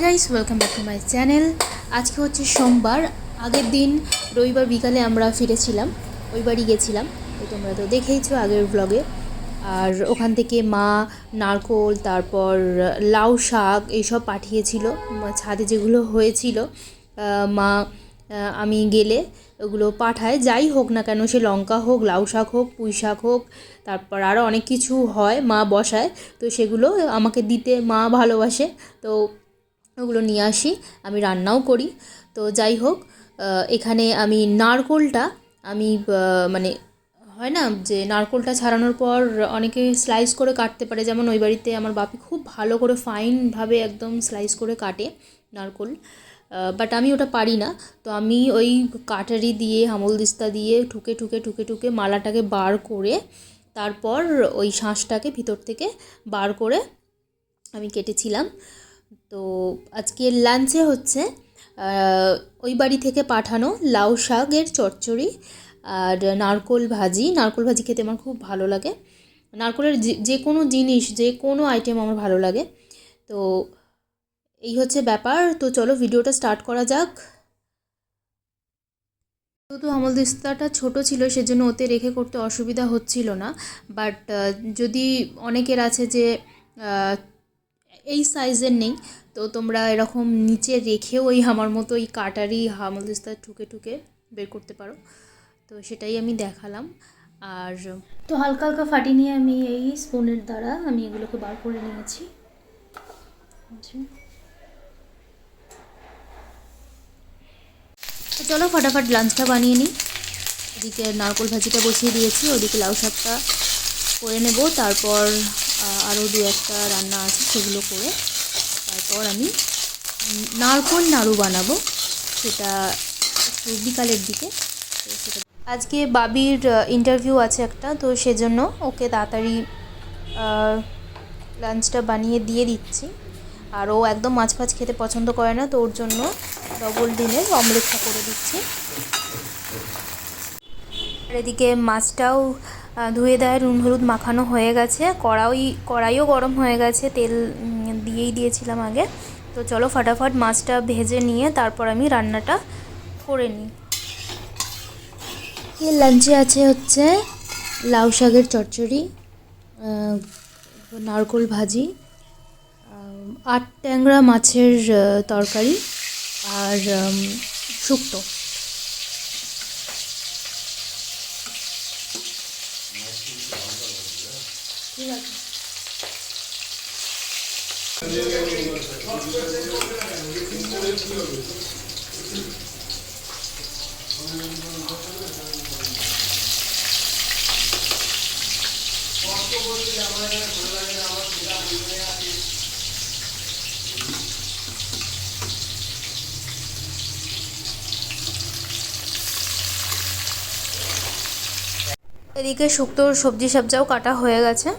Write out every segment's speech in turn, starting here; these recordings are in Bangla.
Guys, welcome back to my channel. আজকে হচ্ছে সোমবার। আগের দিন রবিবার বিকালে আমরা ফিরেছিলাম, ওই বাড়ি গেছিলাম, তো তোমরা তো দেখেইছো আগের ব্লগে। আর ওখান থেকে মা নারকোল, তারপর লাউ শাক এইসব পাঠিয়েছিল ছাদে যেগুলো হয়েছিল। মা আমি গেলে ওগুলো পাঠায়, যাই হোক না কেন, সে লঙ্কা হোক, লাউ শাক হোক, পুঁই শাক হোক, তারপর আরও অনেক কিছু হয়, মা বসায়, তো সেগুলো আমাকে দিতে মা ভালোবাসে, তো ওগুলো নিয়ে আসি, আমি রান্নাও করি। তো যাই হোক, এখানে আমি নারকোলটা আমি মানে হয় না যে নারকোলটা ছাড়ানোর পর অনেকে স্লাইস করে কাটতে পারে, যেমন ওই বাড়িতে আমার বাপি খুব ভালো করে ফাইনভাবে একদম স্লাইস করে কাটে নারকোল, বাট আমি ওটা পারি না। তো আমি ওই কাটারি দিয়ে, হামলদিস্তা দিয়ে ঠুকে ঠুকে ঠুকে ঠুকে মালাটাকে বার করে, তারপর ওই শাঁসটাকে ভিতর থেকে বার করে আমি কেটেছিলাম। তো আজকে লাঞ্চে হচ্ছে ওই বাড়ি থেকে পাঠানো লাউ শাকের চচ্চড়ি আর নারকোল ভাজি। নারকোল ভাজি খেতে আমার খুব ভালো লাগে, নারকোলের যে কোনো জিনিস, যে কোনো আইটেম আমার ভালো লাগে। তো এই হচ্ছে ব্যাপার। তো চলো ভিডিওটা স্টার্ট করা যাক। যেহেতু আমলদিস্তাটা ছোটো ছিল, সেজন্য ওতে রেখে করতে অসুবিধা হচ্ছিল না, বাট যদি অনেকের আছে যে এই সাইজের নেই, তো তোমরা এরকম নিচে রেখেও ওই আমার মতো ওই কাটারি হামলদিস্তা ঠুকে ঠুকে বের করতে পারো। তো সেটাই আমি দেখালাম। আর তো হালকা হালকা ফাটি নিয়ে আমি এই স্পুনের দ্বারা আমি এগুলোকে বার করে নিয়েছি। তো চলো ফটাফট লাঞ্চটা বানিয়ে নিই। এদিকে নারকোল ভাজিটা বসিয়ে দিয়েছি, ওদিকে লাউ শাকটা করে নেব, তারপর আরও দু একটা রান্না আছে সেগুলো করে তারপর আমি নারকোল নাড়ু বানাবো, সেটা একটু বিকালের দিকে। তো সেটা আজকে বাবির ইন্টারভিউ আছে একটা, তো সেজন্য ওকে তাড়াতাড়ি লাঞ্চটা বানিয়ে দিয়ে দিচ্ছি। আর ও একদম মাছ ফাছ খেতে পছন্দ করে না, তো ওর জন্য ডবল ডিমের অমলেটটা করে দিচ্ছি। আর এদিকে মাছটাও ধুয়ে দেয়, নুন হলুদ মাখানো হয়ে গেছে, কড়াইও গরম হয়ে গেছে, তেল দিয়েই দিয়েছিলাম আগে। তো চলো ফটাফট মাছটা ভেজে নিয়ে তারপর আমি রান্নাটা করে নিই। এর লাঞ্চে আছে হচ্ছে লাউ শাকের চচ্চড়ি, নারকোল ভাজি, আট ট্যাংরা মাছের তরকারি আর শুক্তো। ঠিক আছে। এদিকে শুক্তোর সবজি সবজাও কাটা হয়ে গেছে,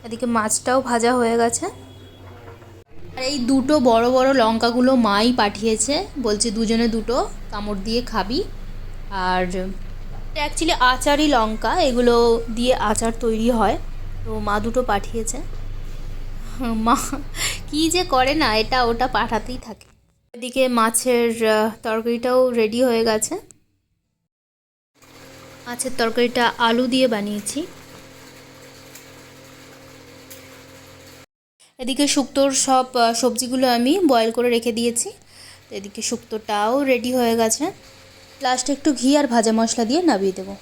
এদিকে মাছটাও ভাজা হয়ে গেছে। আর এই দুটো বড় বড় লঙ্কাগুলো মাই পাঠিয়েছে, বলছে দুজনে দুটো কামড় দিয়ে খাবি। আর অ্যাকচুয়ালি আচারি লঙ্কা, এগুলো দিয়ে আচার তৈরি হয়, তো মা দুটো পাঠিয়েছে। মা কী যে করে না, এটা ওটা পাঠাতেই থাকে। এদিকে মাছের তরকারিটাও রেডি হয়ে গেছে। মাছের তরকারিটা আলু দিয়ে বানিয়েছি। এদিকে শুক্তোর সব সবজিগুলো আমি বয়েল করে রেখে দিয়েছি, তো এদিকে শুক্তোটাও রেডি হয়ে গেছে। লাস্টে একটু ঘি আর ভাজা মশলা দিয়ে নামিয়ে দেবো।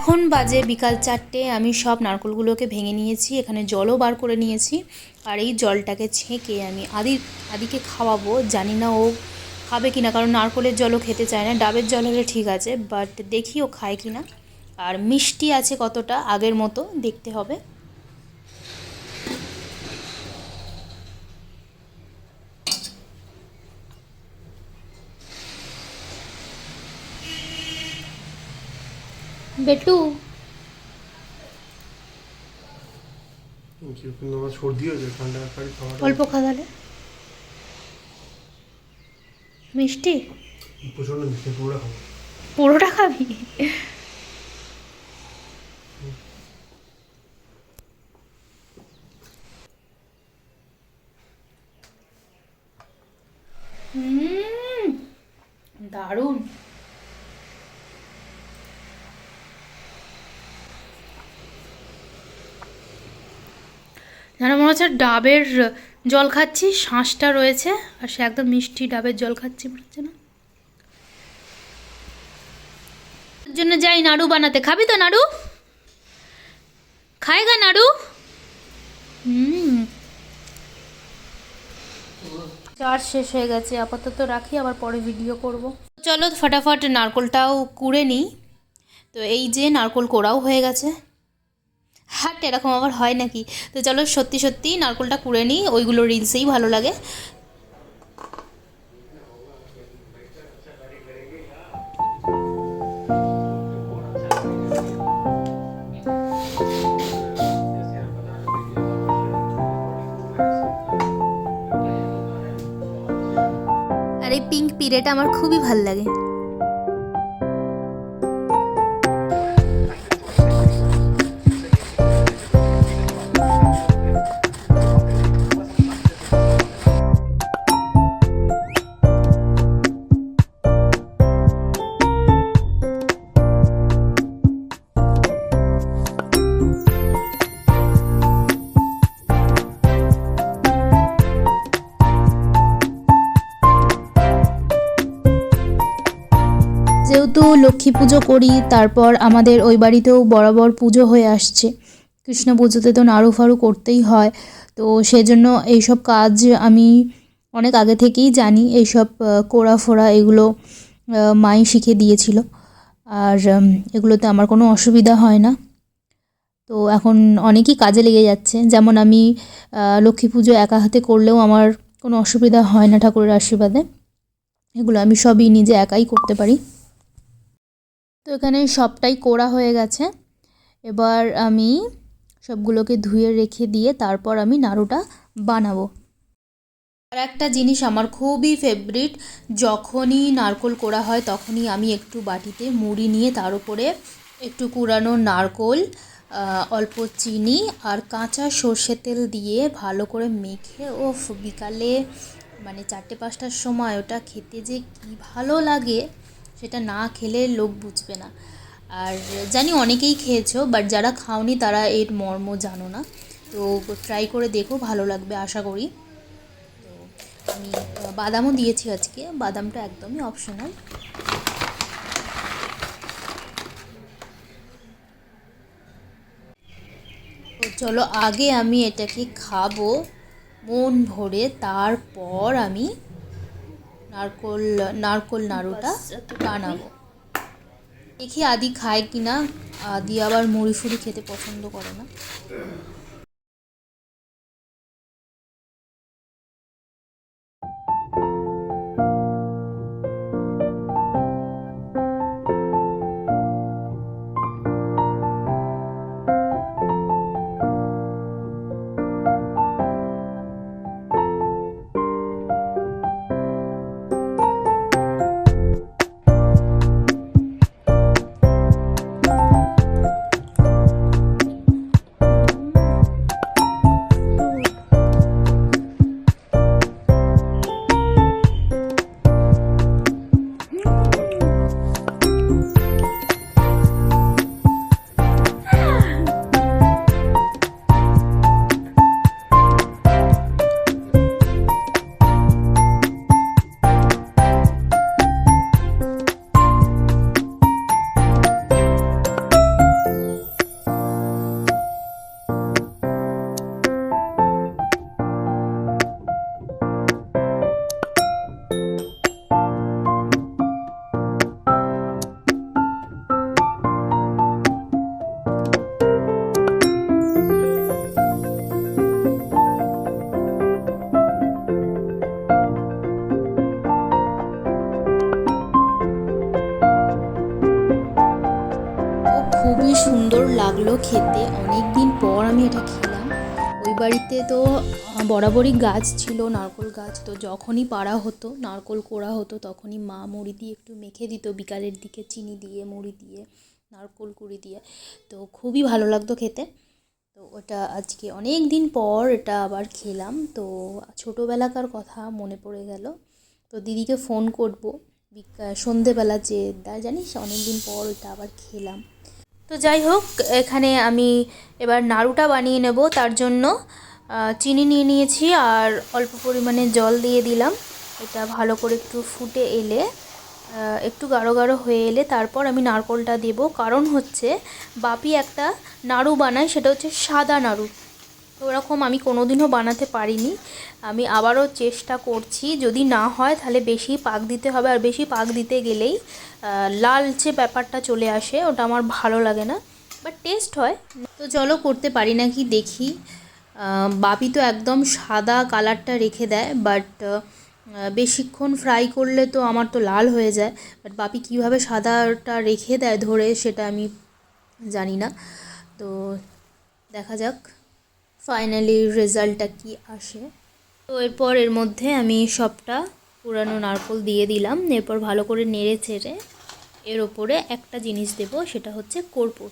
এখন বাজে বিকাল 4টে। আমি সব নারকেলগুলোকে ভেঙে নিয়েছি, এখানে জলও বার করে নিয়েছি। আর এই জলটাকে ছেঁকে আমি আদিকে খাওয়াবো। জানি না ও খাবে কিনা, কারণ নারকেলের জলও খেতে চায় না। ডাবের জল হলে ঠিক আছে, বাট দেখি ও খায় কিনা। আর মিষ্টি আছে কতটা, আগের মতো দেখতে হবে। বেটু অল্প খাওয়ালে মিষ্টি পুরোটা খাবি? দারুণ। যেন মনে হচ্ছে ডাবের জল খাচ্ছি, শাঁসটা রয়েছে, আর সে একদম মিষ্টি ডাবের জল খাচ্ছি মনে হচ্ছে না। জন্য যাই নাড়ু বানাতে। খাবি তো নাড়ু? খায়গা নাড়ু? চার্জ শেষ হয়ে গেছে, আপাতত রাখি, আবার পরে ভিডিও করব। চলো ফটাফট নারকোলটাও কুড়ে নিই। তো এই যে নারকোল কোড়াও হয়ে গেছে। হাট এরকম আবার হয় নাকি? তো চলো সত্যি সত্যি নারকোলটা কুড়ে নিই, ওইগুলো রিলসেই ভালো লাগে। আর এই পিঙ্ক পিড়েটা আমার খুবই ভাল লাগে। যেহেতু লক্ষ্মী পুজো করি, তারপর আমাদের ওই বাড়িতেও বরাবর পুজো হয়ে আসছে। কৃষ্ণ পুজোতে তো নাড়ু ফাড়ু করতেই হয়, তো সেজন্য এইসব কাজ আমি অনেক আগে থেকেই জানি। এইসব কোড়া ফোড়া এগুলো মাই শিখে দিয়েছিল, আর এগুলোতে আমার কোনো অসুবিধা হয় না। তো এখন অনেকই কাজে লেগে যাচ্ছে। যেমন আমি লক্ষ্মী পুজো একা হাতে করলেও আমার কোনো অসুবিধা হয় না ঠাকুরের আশীর্বাদে। এগুলো আমি সবই নিজে একাই করতে পারি। তো এখানে সবটাই কোড়া হয়ে গেছে। এবার আমি সবগুলোকে ধুয়ে রেখে দিয়ে তারপর আমি নাড়ুটা বানাবো। আর একটা জিনিস আমার খুবই ফেভারিট, যখনই নারকোল কোড়া হয় তখনই আমি একটু বাটিতে মুড়ি নিয়ে তার উপরে একটু কুড়ানো নারকোল, অল্প চিনি আর কাঁচা সর্ষের তেল দিয়ে ভালো করে মেখে বিকালে মানে 4টে-5টার সময় ওটা খেতে যে কী ভালো লাগে, সেটা না খেলে লোক বুঝবে না। আর জানি অনেকেই খেয়েছো, বাট যারা খাওনি তারা এর মর্ম জানো না। তো ট্রাই করে দেখো, ভালো লাগবে আশা করি। তো আমি বাদামও দিয়েছি আজকে, বাদামটা একদমই অপশনাল। তো চলো আগে আমি এটাকে খাবো মন ভরে, তারপর আমি নারকোল নাড়ুটা বানাবো। দেখি আদি খায় কিনা। আদি আবার মুড়ি ফুড়ি খেতে পছন্দ করে না। খুবই সুন্দর লাগলো খেতে। অনেক দিন পর আমি এটা খেলাম। ওই বাড়িতে তো বরাবরই গাছ ছিল, নারকোল গাছ। তো যখনই পাড়া হতো, নারকোল কোড়া হতো, তখনই মা মুড়ি দিয়ে একটু মেখে দিত বিকালের দিকে, চিনি দিয়ে, মুড়ি দিয়ে, নারকোল কুড়ি দিয়ে। তো খুবই ভালো লাগতো খেতে। তো ওটা আজকে অনেক দিন পর এটা আবার খেলাম। তো ছোটোবেলাকার কথা মনে পড়ে গেল। তো দিদিকে ফোন করব সন্ধেবেলা, যে জানিস অনেক দিন পর ওটা আবার খেলাম। তো যাই হোক, এখানে আমি এবার নাড়ুটা বানিয়ে নেব। তার জন্য চিনি নিয়ে নিয়েছি আর অল্প পরিমাণে জল দিয়ে দিলাম। এটা ভালো করে একটু ফুটে এলে, একটু গাঢ় গাঢ় হয়ে এলে তারপর আমি নারকোলটা দেব। কারণ হচ্ছে বাপি একটা নাড়ু বানায়, সেটা হচ্ছে সাদা নাড়ু। তো ওরকম আমি কোনোদিনও বানাতে পারিনি। আমি আবারও চেষ্টা করছি, যদি না হয় তাহলে বেশি পাক দিতে হবে। আর বেশি পাক দিতে গেলেই লালচে ব্যাপারটা চলে আসে, ওটা আমার ভালো লাগে না, বাট টেস্ট হয়। তো চলো করতে পারি নাকি দেখি। বাপি তো একদম সাদা কালারটা রেখে দেয়, বাট বেশিক্ষণ ফ্রাই করলে তো আমার তো লাল হয়ে যায়। বাট বাপি কীভাবে সাদাটা রেখে দেয় ধরে, সেটা আমি জানি না। তো দেখা যাক ফাইনালি রেজাল্টটা কি আসে। তো এরপর এর মধ্যে আমি সবটা পুরানো নারকোল দিয়ে দিলাম। এরপর ভালো করে নেড়ে চেড়ে এর ওপরে একটা জিনিস দেব, সেটা হচ্ছে কর্পূর।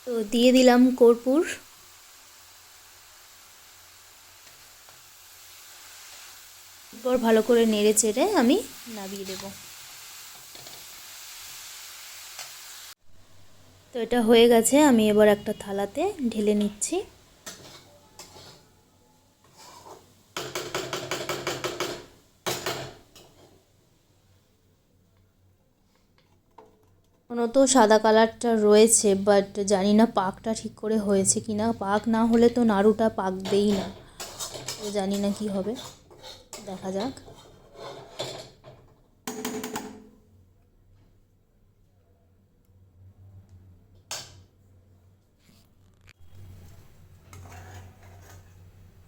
তো দিয়ে দিলাম কর্পূর। এরপর ভালো করে নেড়ে চেড়ে আমি নামিয়ে দেব। তো এটা হয়ে গেছে, আমি এবার একটা থালাতে ঢেলে নিচ্ছি। এখনও তো সাদা কালারটা রয়েছে, বাট জানি না পাকটা ঠিক করে হয়েছে কি না। পাক না হলে তো নাড়ুটা পাকবেই না। তো জানি না কি হবে, দেখা যাক।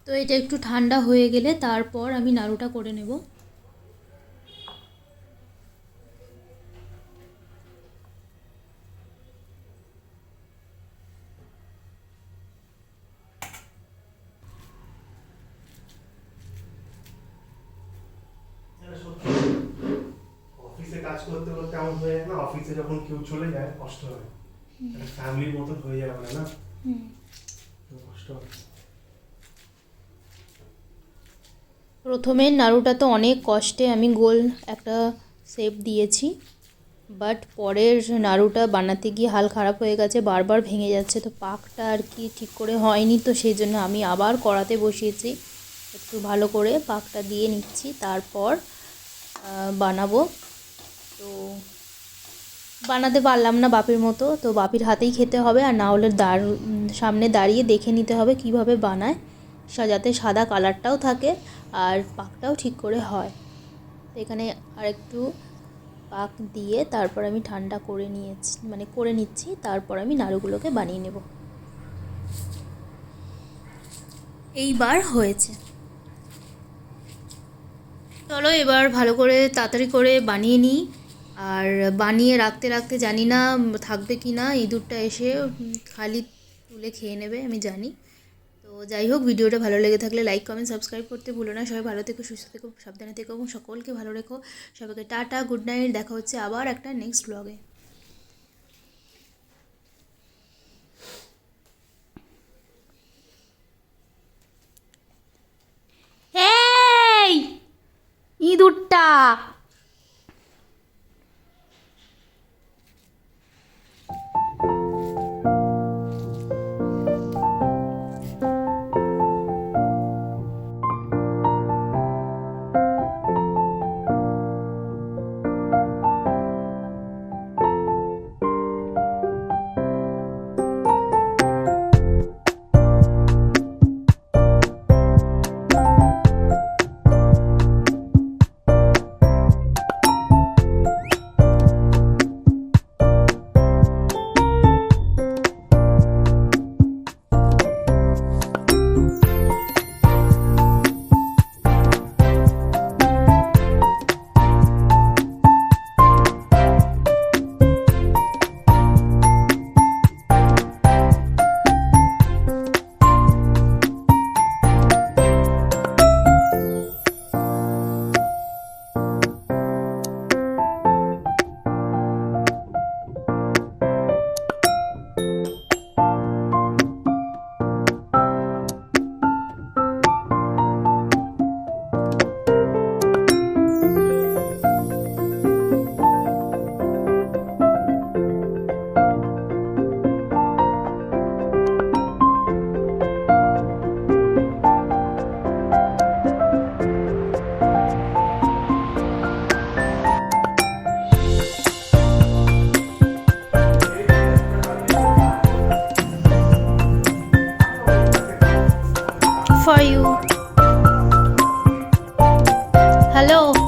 তো এটা একটু ঠান্ডা হয়ে গেলে তারপর আমি নাড়ুটা করে নেব। অফিসে কাজ করতে করতে এমন হয়ে যায় না, অফিসে যখন কেউ চলে যায় কষ্ট হয়, একটা ফ্যামিলির মতন হয়ে যাবে না, কষ্ট হয়। প্রথমে নাড়ুটা তো অনেক কষ্টে আমি গোল একটা শেপ দিয়েছি, বাট পরের নাড়ুটা বানাতে গিয়ে হাল খারাপ হয়ে গেছে, বারবার ভেঙে যাচ্ছে। তো পাকটা আর কি ঠিক করে হয়নি, তো সেই জন্য আমি আবার কড়াতে বসিয়েছি। একটু ভালো করে পাকটা দিয়ে নিচ্ছি, তারপর বানাবো। তো বানাতে পারলাম না বাপির মতো, তো বাপির হাতেই খেতে হবে। আর না হলে সামনে দাঁড়িয়ে দেখে নিতে হবে কিভাবে বানায়, যাতে সাদা কালারটাও থাকে আর পাকটাও ঠিক করে হয়। তো এখানে আরেকটু পাক দিয়ে তারপর আমি ঠান্ডা করে নিচ্ছি, তারপর আমি নাড়ুগুলোকে বানিয়ে নেব। এইবার হয়েছে। চলো এবার ভালো করে তাড়াতাড়ি করে বানিয়ে নিই। আর বানিয়ে রাখতে রাখতে জানি না থাকবে কি না, ইঁদুরটা এসে খালি তুলে খেয়ে নেবে আমি জানি। তো যাই হোক, ভিডিওটা ভালো লেগে থাকলে লাইক কমেন্ট সাবস্ক্রাইব করতে ভুলো না। সবাই ভালো থেকো, সুস্থ থেকো, সাবধানে থেকো এবং সকলকে ভালো রেখো। সবাইকে টাটা, গুড নাইট। দেখা হচ্ছে আবার একটা নেক্সট ব্লগে। এই ইঁদুরটা। হ্যালো